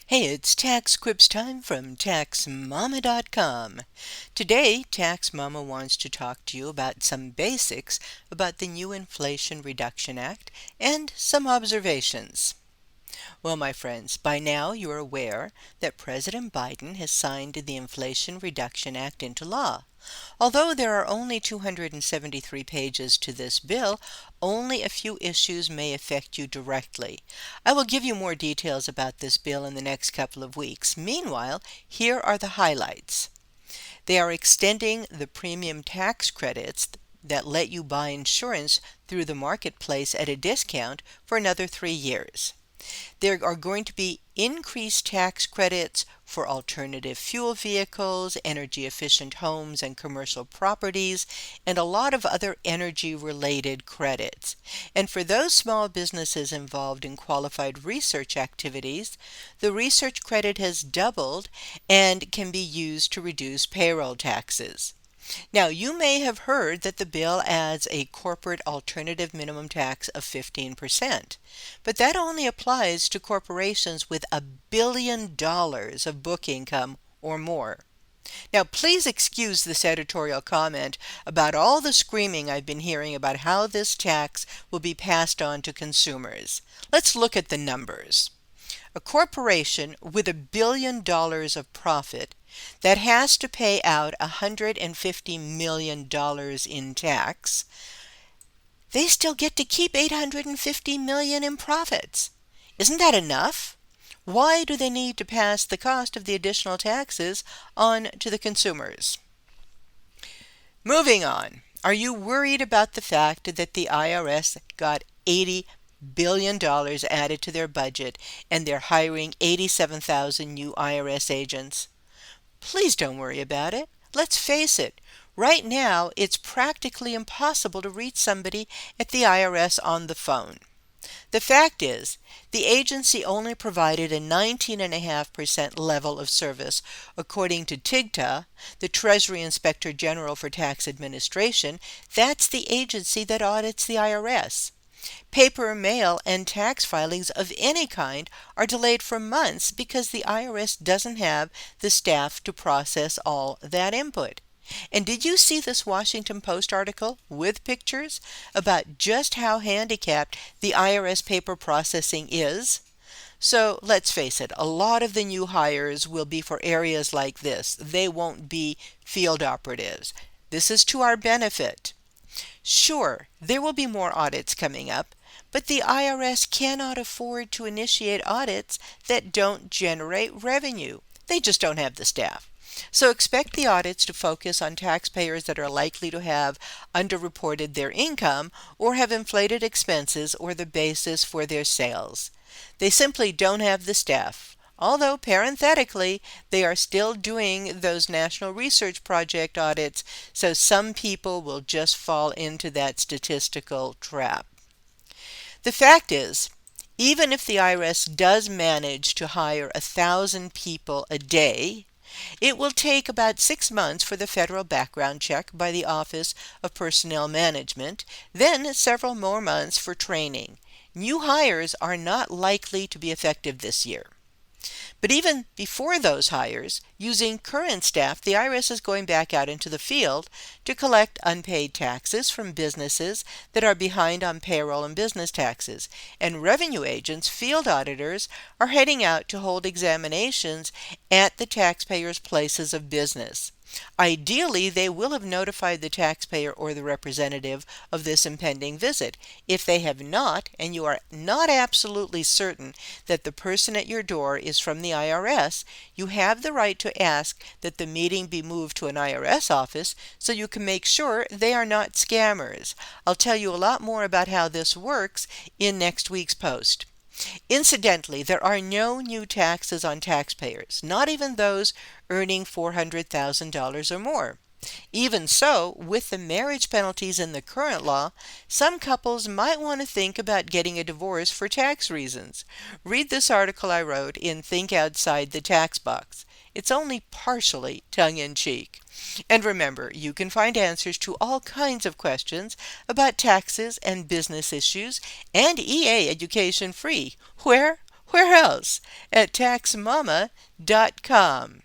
Hey, it's Taxquips time from TaxMama.com. Today, TaxMama wants to talk to you about some basics about the new Inflation Reduction Act and some observations. Well, my friends, by now you're aware that President Biden has signed the Inflation Reduction Act into law. Although there are only 273 pages to this bill, only a few issues may affect you directly. I will give you more details about this bill in the next couple of weeks. Meanwhile, here are the highlights. They are extending the premium tax credits that let you buy insurance through the marketplace at a discount for another 3 years. There are going to be increased tax credits for alternative fuel vehicles, energy-efficient homes and commercial properties, and a lot of other energy-related credits. And for those small businesses involved in qualified research activities, the research credit has doubled and can be used to reduce payroll taxes. Now, you may have heard that the bill adds a corporate alternative minimum tax of 15%, but that only applies to corporations with $1 billion of book income or more. Now, please excuse this editorial comment about all the screaming I've been hearing about how this tax will be passed on to consumers. Let's look at the numbers. A corporation with $1 billion of profit that has to pay out $150 million in tax, they still get to keep $850 million in profits. Isn't that enough? Why do they need to pass the cost of the additional taxes on to the consumers? Moving on. Are you worried about the fact that the IRS got $80 billion added to their budget and they're hiring 87,000 new IRS agents? Please don't worry about it. Let's face it. Right now, it's practically impossible to reach somebody at the IRS on the phone. The fact is, the agency only provided a 19.5% level of service, according to TIGTA, the Treasury Inspector General for Tax Administration. That's the agency that audits the IRS. Paper mail and tax filings of any kind are delayed for months because the IRS doesn't have the staff to process all that input. And did you see this Washington Post article with pictures about just how handicapped the IRS paper processing is? So let's face it, a lot of the new hires will be for areas like this. They won't be field operatives. This is to our benefit. Sure, there will be more audits coming up, but the IRS cannot afford to initiate audits that don't generate revenue. They just don't have the staff. So expect the audits to focus on taxpayers that are likely to have underreported their income or have inflated expenses or the basis for their sales. They simply don't have the staff. Although, parenthetically, they are still doing those National Research Project audits, so some people will just fall into that statistical trap. The fact is, even if the IRS does manage to hire 1,000 people a day, it will take about 6 months for the federal background check by the Office of Personnel Management, then several more months for training. New hires are not likely to be effective this year. But even before those hires, using current staff, the IRS is going back out into the field to collect unpaid taxes from businesses that are behind on payroll and business taxes. And revenue agents, field auditors, are heading out to hold examinations at the taxpayers' places of business. Ideally, they will have notified the taxpayer or the representative of this impending visit. If they have not, and you are not absolutely certain that the person at your door is from the IRS, you have the right to ask that the meeting be moved to an IRS office so you can make sure they are not scammers. I'll tell you a lot more about how this works in next week's post. Incidentally, there are no new taxes on taxpayers, not even those earning $400,000 or more. Even so, with the marriage penalties in the current law, some couples might want to think about getting a divorce for tax reasons. Read this article I wrote in Think Outside the Tax Box. It's only partially tongue-in-cheek. And remember, you can find answers to all kinds of questions about taxes and business issues and EA education free. Where? Where else? At TaxMama.com.